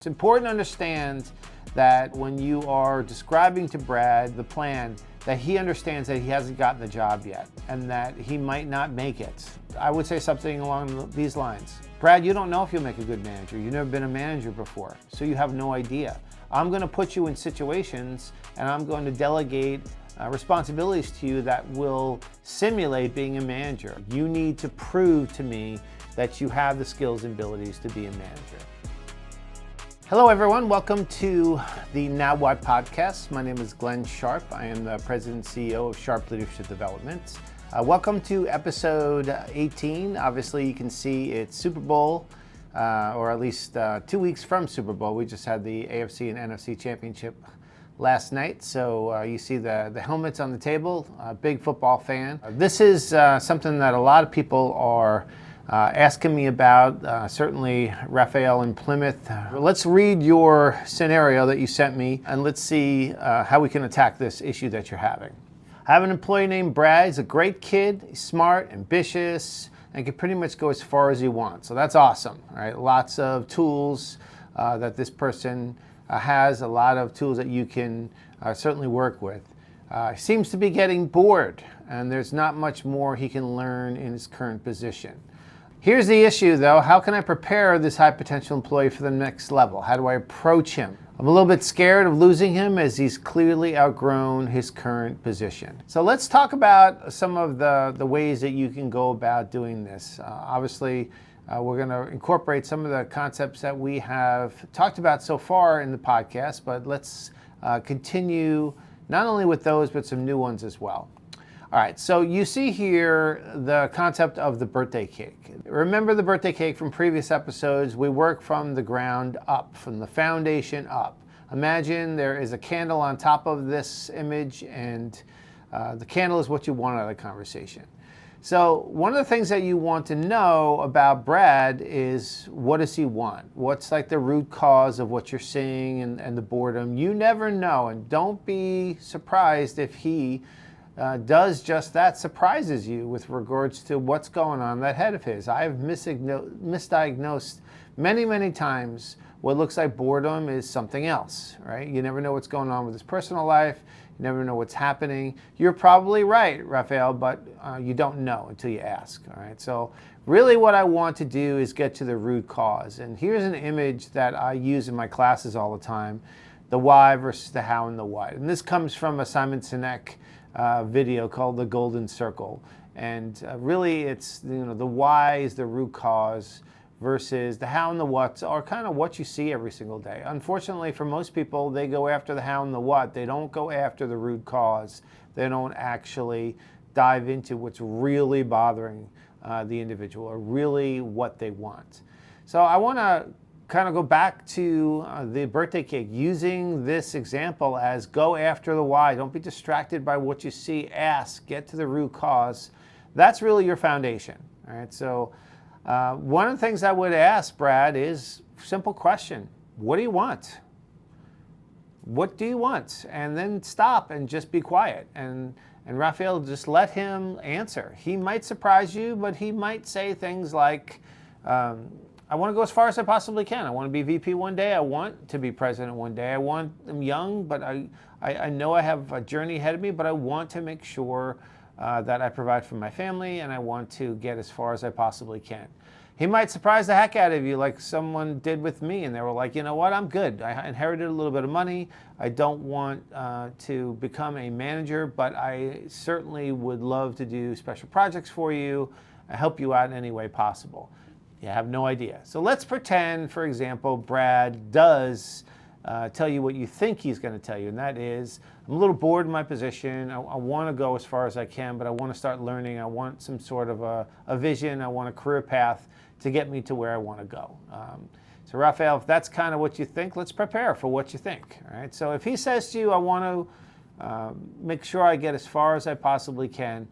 It's important to understand that when you are describing to Brad the plan, that he understands that he hasn't gotten the job yet and that he might not make it. I would say something along these lines. Brad, you don't know if you'll make a good manager. You've never been a manager before, so you have no idea. I'm going to put you in situations and I'm going to delegate responsibilities to you that will simulate being a manager. You need to prove to me that you have the skills and abilities to be a manager. Hello everyone, welcome to the Now What podcast. My name is Glenn Sharp. I am the President and CEO of Sharp Leadership Development. Welcome to episode 18. Obviously you can see it's Super Bowl, or at least 2 weeks from Super Bowl. We just had the AFC and NFC championship last night. So you see the helmets on the table, big football fan. This is something that a lot of people are asking me about, certainly Raphael in Plymouth. Let's read your scenario that you sent me and let's see how we can attack this issue that you're having. I have an employee named Brad. He's a great kid. He's smart, ambitious, and can pretty much go as far as he wants. So that's awesome, right? Lots of tools that this person has, a lot of tools that you can certainly work with. He seems to be getting bored, and there's not much more he can learn in his current position. Here's the issue though, how can I prepare this high potential employee for the next level? How do I approach him? I'm a little bit scared of losing him as he's clearly outgrown his current position. So let's talk about some of the ways that you can go about doing this. Obviously, we're going to incorporate some of the concepts that we have talked about so far in the podcast, but let's continue not only with those, but some new ones as well. All right, so you see here the concept of the birthday cake. Remember the birthday cake from previous episodes? We work from the ground up, from the foundation up. Imagine there is a candle on top of this image, and the candle is what you want out of the conversation. So one of the things that you want to know about Brad is, what does he want? What's like the root cause of what you're seeing and the boredom? You never know, and don't be surprised if he does just that, surprises you with regards to what's going on in that head of his. I've misdiagnosed many times what looks like boredom is something else, right? You never know what's going on with his personal life. You never know what's happening. You're probably right, Raphael, but you don't know until you ask, all right? So really what I want to do is get to the root cause. And here's an image that I use in my classes all the time, the why versus the how and the what. And this comes from a Simon Sinek video called The Golden Circle. And really it's, the why is the root cause versus the how and the what's are kind of what you see every single day. Unfortunately for most people, they go after the how and the what. They don't go after the root cause. They don't actually dive into what's really bothering the individual or really what they want. So I want to kind of go back to the birthday cake, using this example as go after the why. Don't be distracted by what you see. Ask, get to the root cause. That's really your foundation. All right. So one of the things I would ask Brad is simple question: what do you want? What do you want? And then stop and just be quiet. And Raphael, just let him answer. He might surprise you, but he might say things like, I want to go as far as I possibly can. I want to be VP one day. I want to be president one day. I'm young, but I know I have a journey ahead of me, but I want to make sure that I provide for my family, and I want to get as far as I possibly can. He might surprise the heck out of you like someone did with me, and they were like, you know what, I'm good. I inherited a little bit of money. I don't want to become a manager, but I certainly would love to do special projects for you, help you out in any way possible. You have no idea. So let's pretend, for example, Brad does tell you what you think he's going to tell you, and that is, I'm a little bored in my position. I want to go as far as I can, but I want to start learning. I want some sort of a vision. I want a career path to get me to where I want to go. So Raphael, if that's kind of what you think, let's prepare for what you think. All right. So if he says to you, I want to make sure I get as far as I possibly can,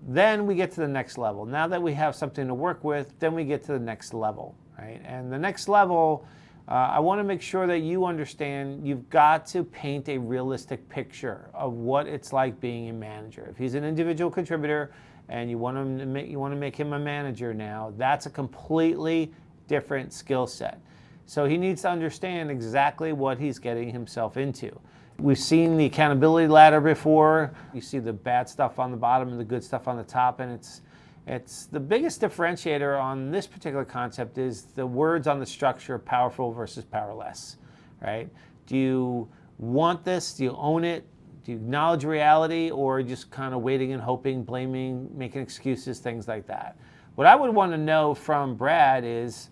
then we get to the next level. Now that we have something to work with, then we get to the next level, right? And the next level, I want to make sure that you understand you've got to paint a realistic picture of what it's like being a manager. If he's an individual contributor and you want to make him a manager now, that's a completely different skill set. So he needs to understand exactly what he's getting himself into. We've seen the accountability ladder before. You see the bad stuff on the bottom and the good stuff on the top, and it's the biggest differentiator on this particular concept is the words on the structure, powerful versus powerless, right? Do you want this? Do you own it? Do you acknowledge reality, or just kind of waiting and hoping, blaming, making excuses, things like that? What I would want to know from Brad is,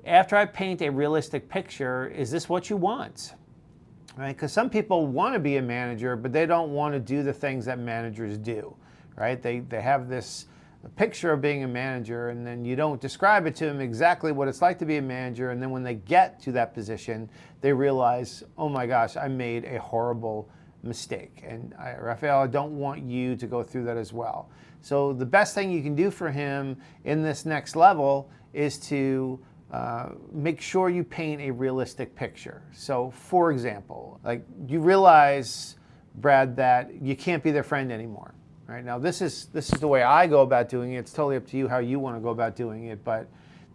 after I paint a realistic picture, is this what you want? Right? Because some people want to be a manager, but they don't want to do the things that managers do, right? They have this picture of being a manager, and then you don't describe it to them exactly what it's like to be a manager, and then when they get to that position, they realize, oh my gosh, I made a horrible mistake. And Raphael, I don't want you to go through that as well. So the best thing you can do for him in this next level is to make sure you paint a realistic picture. So for example, like you realize, Brad, that you can't be their friend anymore. Right? Now this is the way I go about doing it. It's totally up to you how you want to go about doing it, but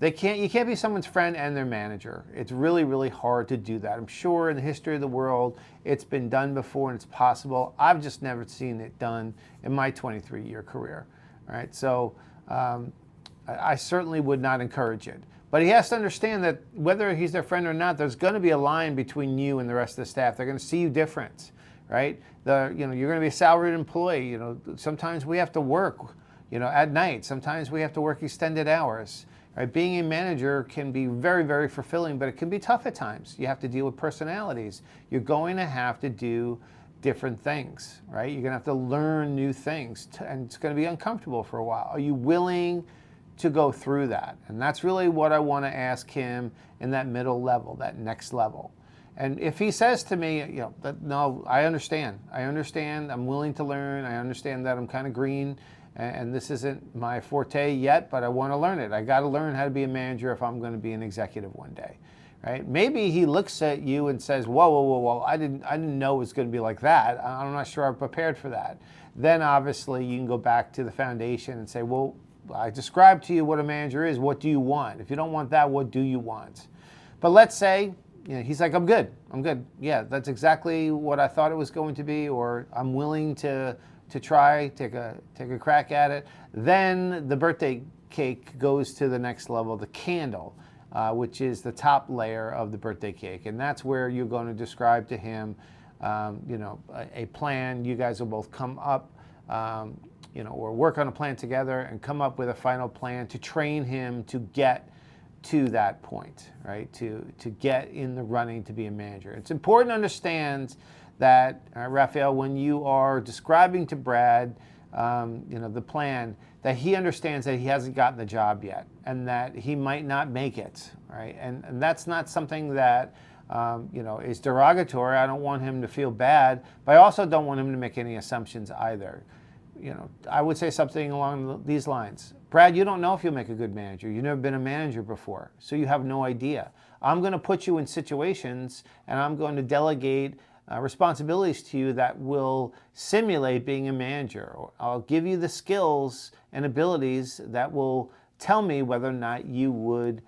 you can't be someone's friend and their manager. It's really, really hard to do that. I'm sure in the history of the world, it's been done before and it's possible. I've just never seen it done in my 23-year career. All right? So I certainly would not encourage it. But he has to understand that whether he's their friend or not, there's going to be a line between you and the rest of the staff. They're going to see you different, right? You're going to be a salaried employee. Sometimes we have to work, at night. Sometimes we have to work extended hours. Right? Being a manager can be very, very fulfilling, but it can be tough at times. You have to deal with personalities. You're going to have to do different things, right? You're going to have to learn new things, and it's going to be uncomfortable for a while. Are you willing to go through that? And that's really what I want to ask him in that middle level, that next level. And if he says to me, no, I understand, I'm willing to learn, I understand that I'm kind of green, and this isn't my forte yet, but I want to learn it. I got to learn how to be a manager if I'm going to be an executive one day, right? Maybe he looks at you and says, whoa, I didn't know it was going to be like that. I'm not sure I'm prepared for that. Then obviously you can go back to the foundation and say, well, I described to you what a manager is. What do you want? If you don't want that, what do you want? But let's say, he's like, I'm good. Yeah, that's exactly what I thought it was going to be, or I'm willing to try, take a crack at it. Then the birthday cake goes to the next level, the candle, which is the top layer of the birthday cake. And that's where you're going to describe to him, a plan. You guys will both come up, or work on a plan together and come up with a final plan to train him to get to that point, right? To get in the running to be a manager. It's important to understand that, Raphael, when you are describing to Brad, the plan, that he understands that he hasn't gotten the job yet and that he might not make it, right? And that's not something that, is derogatory. I don't want him to feel bad, but I also don't want him to make any assumptions either. I would say something along these lines. Brad, you don't know if you'll make a good manager. You've never been a manager before, so you have no idea. I'm going to put you in situations and I'm going to delegate responsibilities to you that will simulate being a manager. I'll give you the skills and abilities that will tell me whether or not you would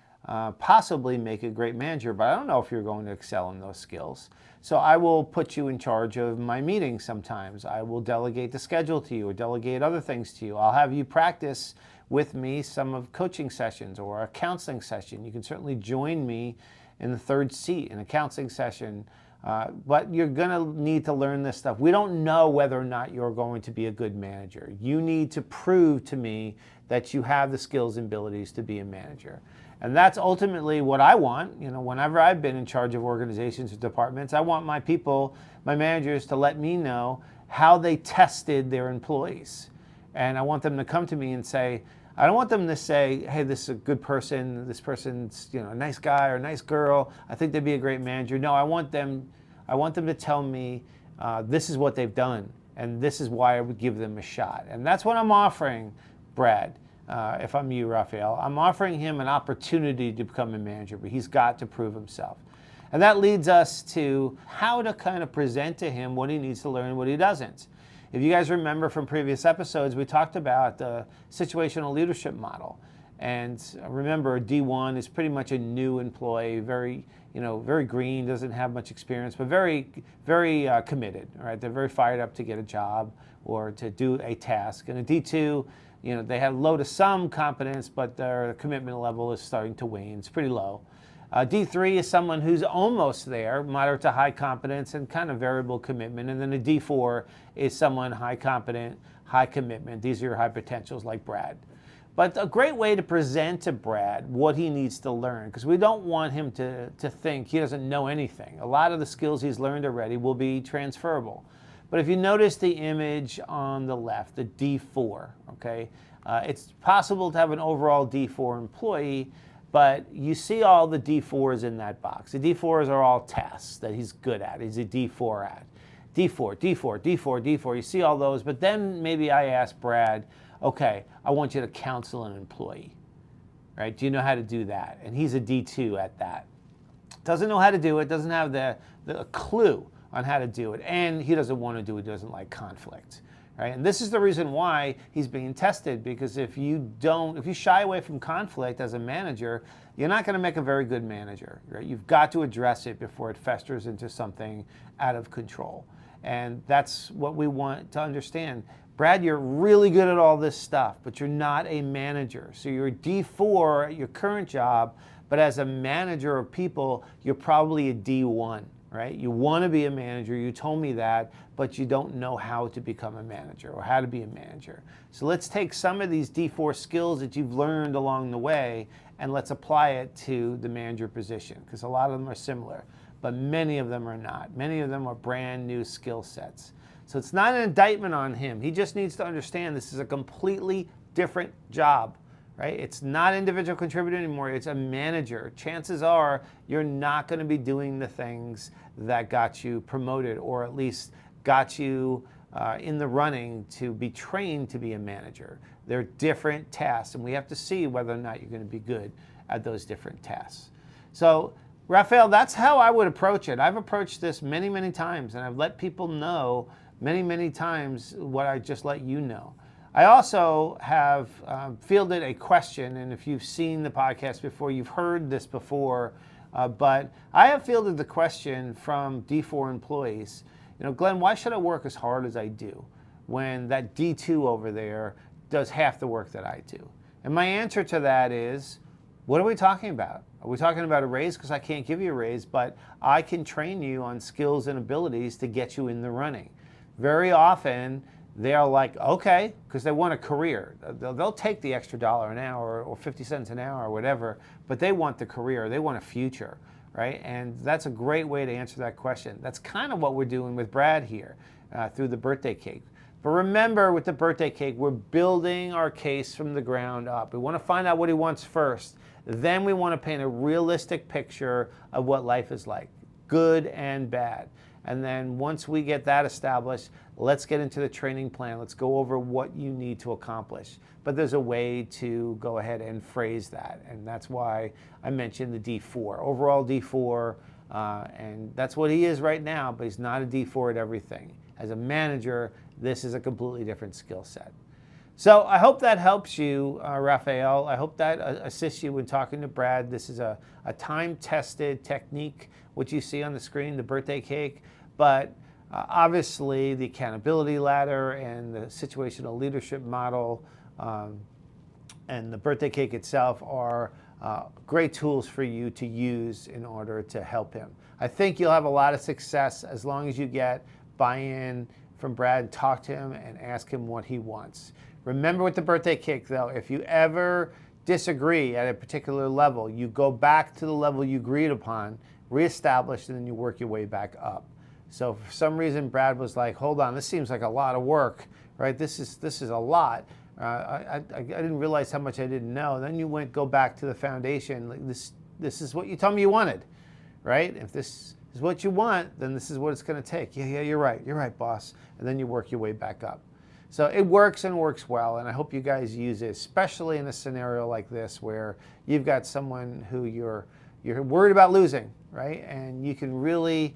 possibly make a great manager, but I don't know if you're going to excel in those skills. So I will put you in charge of my meetings sometimes. I will delegate the schedule to you or delegate other things to you. I'll have you practice with me some of coaching sessions or a counseling session. You can certainly join me in the third seat in a counseling session, but you're going to need to learn this stuff. We don't know whether or not you're going to be a good manager. You need to prove to me that you have the skills and abilities to be a manager. And that's ultimately what I want. Whenever I've been in charge of organizations or departments, I want my people, my managers, to let me know how they tested their employees. And I want them to come to me and say, I don't want them to say, hey, this is a good person, this person's a nice guy or a nice girl, I think they'd be a great manager. No, I want them to tell me this is what they've done and this is why I would give them a shot. And that's what I'm offering Brad. If I'm you, Raphael, I'm offering him an opportunity to become a manager, but he's got to prove himself. And that leads us to how to kind of present to him what he needs to learn and what he doesn't. If you guys remember from previous episodes, we talked about the situational leadership model. And remember, D1 is pretty much a new employee, very green, doesn't have much experience, but very committed. All right, they're very fired up to get a job or to do a task. And a D2, they have low to some competence, but their commitment level is starting to wane. It's pretty low. D3 is someone who's almost there, moderate to high competence and kind of variable commitment. And then a D4 is someone high competent, high commitment. These are your high potentials like Brad. But a great way to present to Brad what he needs to learn, because we don't want him to think he doesn't know anything. A lot of the skills he's learned already will be transferable. But if you notice the image on the left, the D4, okay, it's possible to have an overall D4 employee, but you see all the D4s in that box. The D4s are all tasks that he's good at. He's a D4 at. D4, D4, D4, D4. You see all those, but then maybe I ask Brad, okay, I want you to counsel an employee, right? Do you know how to do that? And he's a D2 at that. Doesn't know how to do it, doesn't have the clue on how to do it, and he doesn't want to do it, doesn't like conflict, right? And this is the reason why he's being tested, because if you shy away from conflict as a manager, you're not going to make a very good manager, right? You've got to address it before it festers into something out of control. And that's what we want to understand. Brad, you're really good at all this stuff, but you're not a manager. So you're a D4 at your current job, but as a manager of people, you're probably a D1, right? You want to be a manager, you told me that, but you don't know how to become a manager or how to be a manager. So let's take some of these D4 skills that you've learned along the way and let's apply it to the manager position, because a lot of them are similar, but many of them are not. Many of them are brand new skill sets. So it's not an indictment on him. He just needs to understand this is a completely different job, right? It's not individual contributor anymore. It's a manager. Chances are you're not going to be doing the things that got you promoted or at least got you in the running to be trained to be a manager. They're different tasks, and we have to see whether or not you're going to be good at those different tasks. So, Raphael, that's how I would approach it. I've approached this many, many times, and I've let people know many, many times what I just let you know. I also have fielded a question, and if you've seen the podcast before, you've heard this before, but I have fielded the question from D4 employees, Glenn, why should I work as hard as I do when that D2 over there does half the work that I do? And my answer to that is, what are we talking about? Are we talking about a raise? Because I can't give you a raise, but I can train you on skills and abilities to get you in the running. Very often, they're like, okay, because they want a career. They'll take the extra $1 an hour or 50 cents an hour or whatever, but they want the career. They want a future, right? And that's a great way to answer that question. That's kind of what we're doing with Brad here through the birthday cake. But remember, with the birthday cake, we're building our case from the ground up. We want to find out what he wants first. Then we want to paint a realistic picture of what life is like, good and bad. And then once we get that established, let's get into the training plan. Let's go over what you need to accomplish. But there's a way to go ahead and phrase that. And that's why I mentioned the D4, overall D4. And that's what he is right now, but he's not a D4 at everything. As a manager, this is a completely different skill set. So I hope that helps you, Raphael. I hope that assists you when talking to Brad. This is a time-tested technique, what you see on the screen, the birthday cake. But obviously, the accountability ladder and the situational leadership model and the birthday cake itself are great tools for you to use in order to help him. I think you'll have a lot of success as long as you get buy-in from Brad, talk to him, and ask him what he wants. Remember with the birthday cake, though, if you ever disagree at a particular level, you go back to the level you agreed upon, reestablish, and then you work your way back up. So if for some reason Brad was like, hold on, this seems like a lot of work, right? This is a lot. I didn't realize how much I didn't know. Then you go back to the foundation. Like this is what you told me you wanted, right? If this is what you want, then this is what it's going to take. Yeah, you're right, boss. And then you work your way back up. So it works and works well, and I hope you guys use it, especially in a scenario like this where you've got someone who you're worried about losing, right? And you can really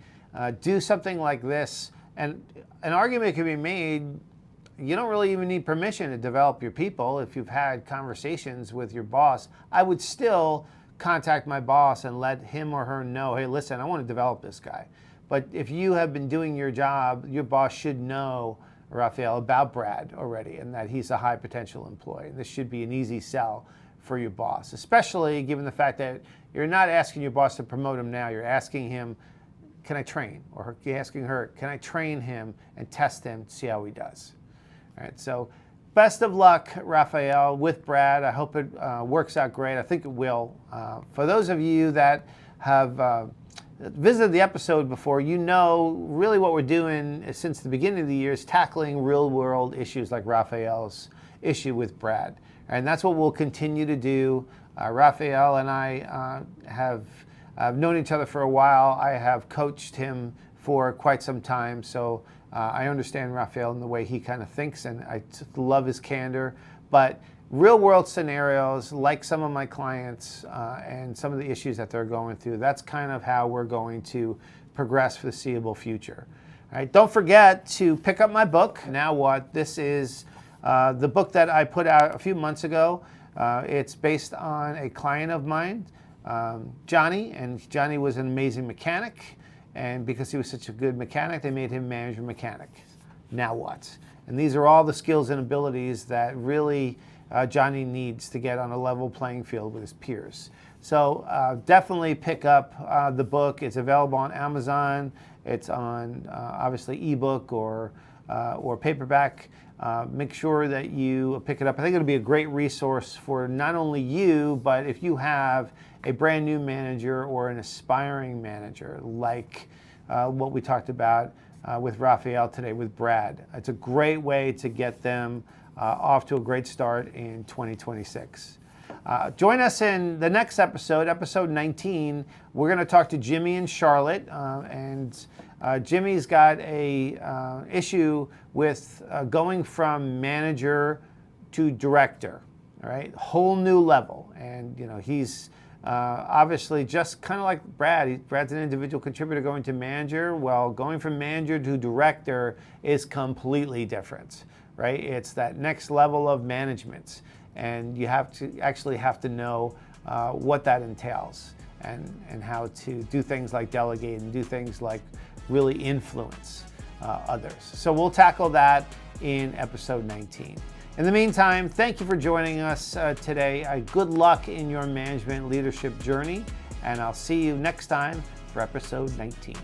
do something like this. And an argument can be made, you don't really even need permission to develop your people. If you've had conversations with your boss, I would still contact my boss and let him or her know, hey, listen, I want to develop this guy. But if you have been doing your job, your boss should know, Raphael, about Brad already, and that he's a high potential employee. This should be an easy sell for your boss, especially given the fact that you're not asking your boss to promote him now. You're asking him, can I train? Or you're asking her, can I train him and test him to see how he does? All right, so best of luck, Raphael, with Brad. I hope it works out great. I think it will. For those of you that have visited the episode before, you know really what we're doing since the beginning of the year is tackling real world issues like Raphael's issue with Brad. And that's what we'll continue to do. Raphael and I have known each other for a while. I have coached him for quite some time, so I understand Raphael in the way he kind of thinks, and I love his candor. But real world scenarios, like some of my clients and some of the issues that they're going through, that's kind of how we're going to progress for the foreseeable future. All right, don't forget to pick up my book, Now What? This is the book that I put out a few months ago. It's based on a client of mine, Johnny, and Johnny was an amazing mechanic. And because he was such a good mechanic, they made him manager mechanic. Now what? And these are all the skills and abilities that really Johnny needs to get on a level playing field with his peers. So definitely pick up the book. It's available on Amazon. It's on obviously ebook or paperback. Make sure that you pick it up. I think it'll be a great resource for not only you, but if you have a brand new manager or an aspiring manager, like what we talked about with Raphael today with Brad. It's a great way to get them off to a great start in 2026. Join us in the next episode, episode 19. We're going to talk to Jimmy and Charlotte, and Jimmy's got a issue with going from manager to director. All right, whole new level, and he's obviously just kind of like Brad. Brad's an individual contributor going to manager. Well, going from manager to director is completely different, right? It's that next level of management, and you have to know what that entails and how to do things like delegate and do things like really influence others. So we'll tackle that in episode 19. In the meantime, thank you for joining us today. Good luck in your management leadership journey, and I'll see you next time for episode 19.